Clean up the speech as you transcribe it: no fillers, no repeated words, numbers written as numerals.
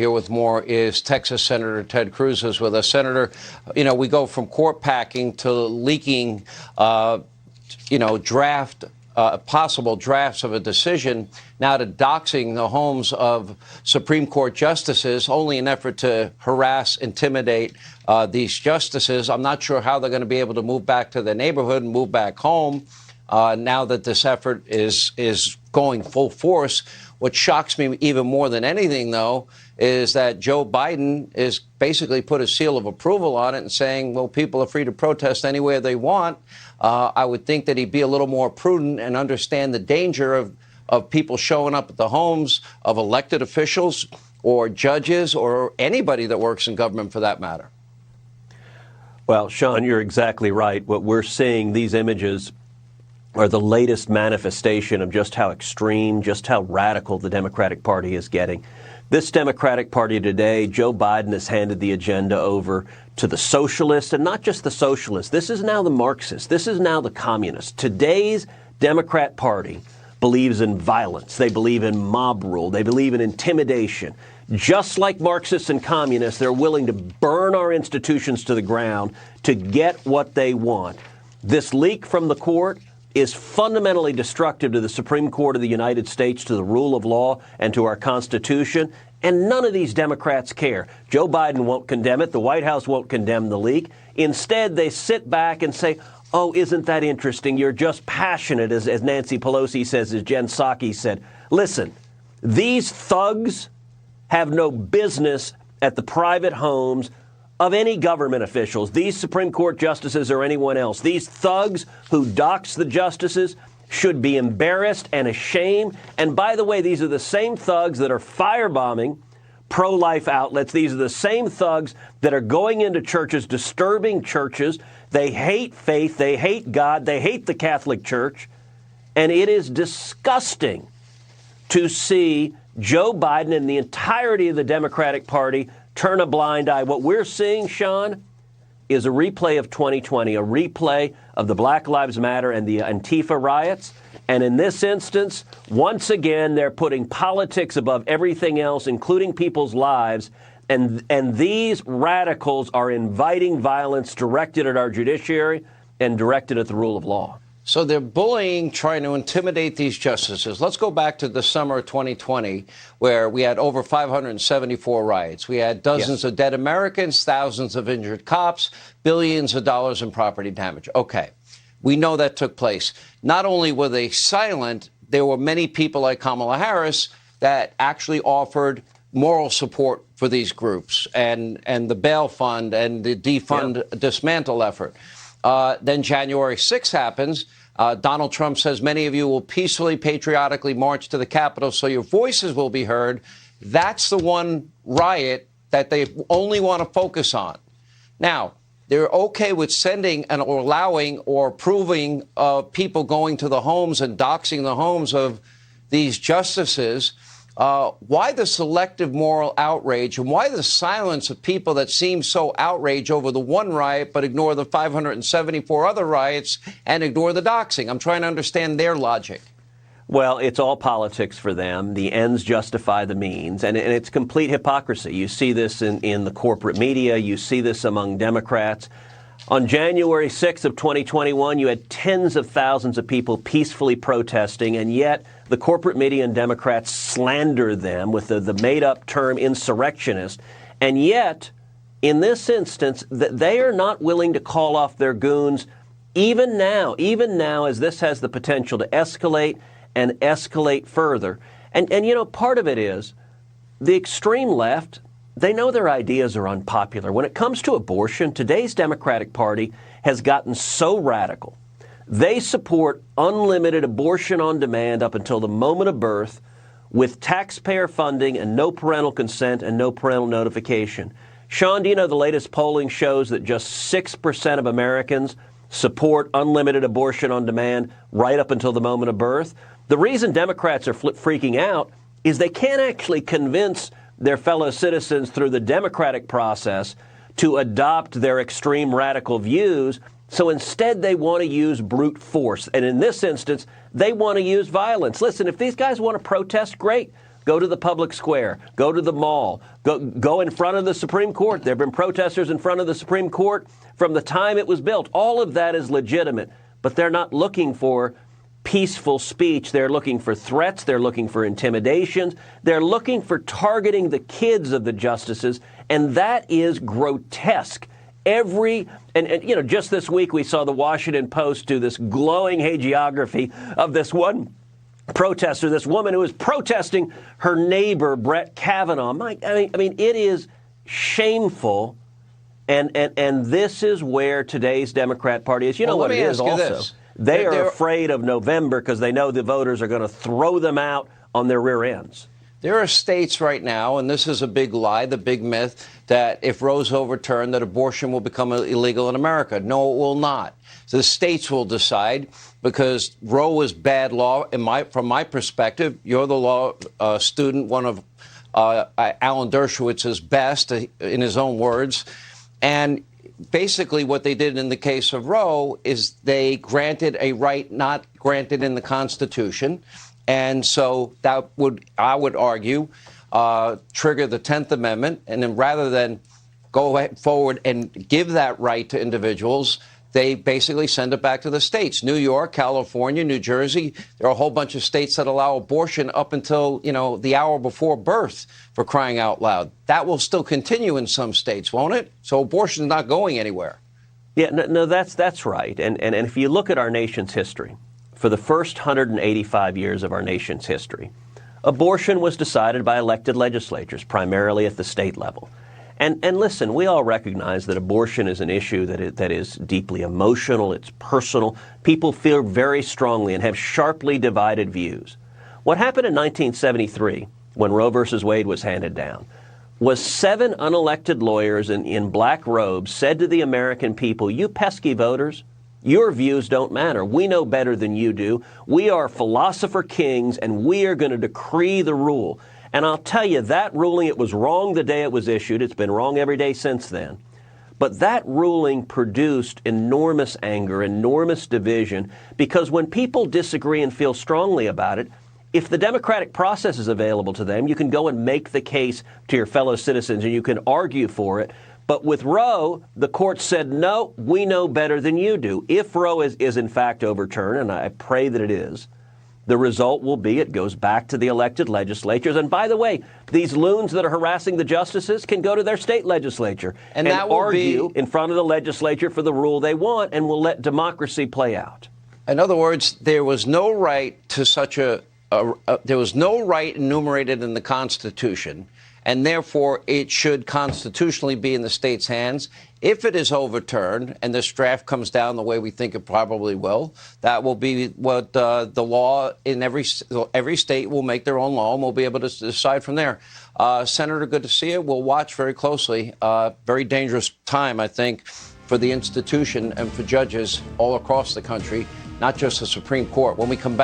Here with more is Texas Senator Ted Cruz is with us. Senator, we go from court packing to leaking, possible drafts of a decision, now to doxing the homes of Supreme Court justices, only in an effort to harass, intimidate these justices. I'm not sure how they're going to be able to move back to their neighborhood and move back home now that this effort is going full force. What shocks me even more than anything, though, is that Joe Biden is basically put a seal of approval on it and saying, well, people are free to protest anywhere they want. I would think that he'd be a little more prudent and understand the danger of people showing up at the homes of elected officials or judges or anybody that works in government for that matter. Well, Sean, you're exactly right. What we're seeing, these images are the latest manifestation of just how extreme, just how radical the Democratic Party is getting. This Democratic Party today, Joe Biden has handed the agenda over to the socialists, and not just the socialists. This is now the Marxists. This is now the communists. Today's Democrat Party believes in violence. They believe in mob rule. They believe in intimidation. Just like Marxists and communists, they're willing to burn our institutions to the ground to get what they want. This leak from the court is fundamentally destructive to the Supreme Court of the United States, to the rule of law, and to our Constitution. And none of these Democrats care. Joe Biden won't condemn it. The White House won't condemn the leak. Instead, they sit back and say, oh, isn't that interesting? You're just passionate, as Nancy Pelosi says, as Jen Psaki said. Listen, these thugs have no business at the private homes of any government officials, these Supreme Court justices or anyone else. These thugs who dox the justices should be embarrassed and ashamed. And by the way, these are the same thugs that are firebombing pro-life outlets. These are the same thugs that are going into churches, disturbing churches. They hate faith. They hate God. They hate the Catholic Church. And it is disgusting to see Joe Biden and the entirety of the Democratic Party turn a blind eye. What we're seeing, Sean, is a replay of 2020, a replay of the Black Lives Matter and the Antifa riots. And in this instance, once again, they're putting politics above everything else, including people's lives. And these radicals are inviting violence directed at our judiciary and directed at the rule of law. So they're bullying, trying to intimidate these justices. Let's go back to the summer of 2020, where we had over 574 riots. We had dozens of dead Americans, thousands of injured cops, billions of dollars in property damage. Okay, we know that took place. Not only were they silent, there were many people like Kamala Harris that actually offered moral support for these groups and the bail fund and the defund dismantle effort. Then January 6th happens. Donald Trump says many of you will peacefully, patriotically march to the Capitol so your voices will be heard. That's the one riot that they only want to focus on. Now, they're okay with sending and or allowing or approving of people going to the homes and doxing the homes of these justices. Why the selective moral outrage, and why the silence of people that seem so outraged over the one riot but ignore the 574 other riots and ignore the doxing? I'm trying to understand their logic. Well, it's all politics for them. The ends justify the means, and it's complete hypocrisy. You see this in the corporate media. You see this among Democrats. On January 6th of 2021, you had tens of thousands of people peacefully protesting, and yet the corporate media and Democrats slander them with the made-up term insurrectionist. And yet, in this instance, they are not willing to call off their goons even now as this has the potential to escalate and escalate further. And part of it is the extreme left. They know their ideas are unpopular. When it comes to abortion, today's Democratic Party has gotten so radical. They support unlimited abortion on demand up until the moment of birth with taxpayer funding and no parental consent and no parental notification. Sean, do you know the latest polling shows that just 6% of Americans support unlimited abortion on demand right up until the moment of birth? The reason Democrats are freaking out is they can't actually convince their fellow citizens through the democratic process to adopt their extreme radical views. So instead, they want to use brute force. And in this instance, they want to use violence. Listen, if these guys want to protest, great. Go to the public square. Go to the mall. Go in front of the Supreme Court. There have been protesters in front of the Supreme Court from the time it was built. All of that is legitimate, but they're not looking for peaceful speech. They're looking for threats. They're looking for intimidations. They're looking for targeting the kids of the justices, and that is grotesque. Just this week we saw the Washington Post do this glowing hagiography of this one protester, this woman who was protesting her neighbor, Brett Kavanaugh. I mean, it is shameful, and this is where today's Democrat Party is. You know what it is also? They are afraid of November because they know the voters are going to throw them out on their rear ends. There are states right now, and this is a big lie, the big myth, that if Roe's overturned, that abortion will become illegal in America. No, it will not. So the states will decide, because Roe is bad law. From my perspective, you're the law student, one of Alan Dershowitz's best, in his own words. And basically what they did in the case of Roe is they granted a right not granted in the Constitution. And so that would, I would argue, trigger the 10th Amendment. And then rather than go forward and give that right to individuals, they basically send it back to the states. New York, California, New Jersey, there are a whole bunch of states that allow abortion up until, the hour before birth, for crying out loud. That will still continue in some states, won't it? So abortion is not going anywhere. Yeah, no, that's right. And if you look at our nation's history, for the first 185 years of our nation's history, abortion was decided by elected legislatures, primarily at the state level. And listen, we all recognize that abortion is an issue that is deeply emotional, it's personal. People feel very strongly and have sharply divided views. What happened in 1973, when Roe versus Wade was handed down, was 7 unelected lawyers in black robes said to the American people, "You pesky voters, your views don't matter. We know better than you do. We are philosopher kings, and we are going to decree the rule." And I'll tell you, that ruling, it was wrong the day it was issued. It's been wrong every day since then. But that ruling produced enormous anger, enormous division, because when people disagree and feel strongly about it, if the democratic process is available to them, you can go and make the case to your fellow citizens and you can argue for it. But with Roe, the court said, no, we know better than you do. If Roe is in fact overturned, and I pray that it is, the result will be it goes back to the elected legislatures. And by the way, these loons that are harassing the justices can go to their state legislature and that will argue in front of the legislature for the rule they want, and will let democracy play out. In other words, there was no right to there was no right enumerated in the Constitution, and therefore it should constitutionally be in the state's hands. If it is overturned and this draft comes down the way we think it probably will, that will be what the law in every state will make their own law, and we'll be able to decide from there. Senator, good to see you. We'll watch very closely. Very dangerous time, I think, for the institution and for judges all across the country, not just the Supreme Court. When we come back.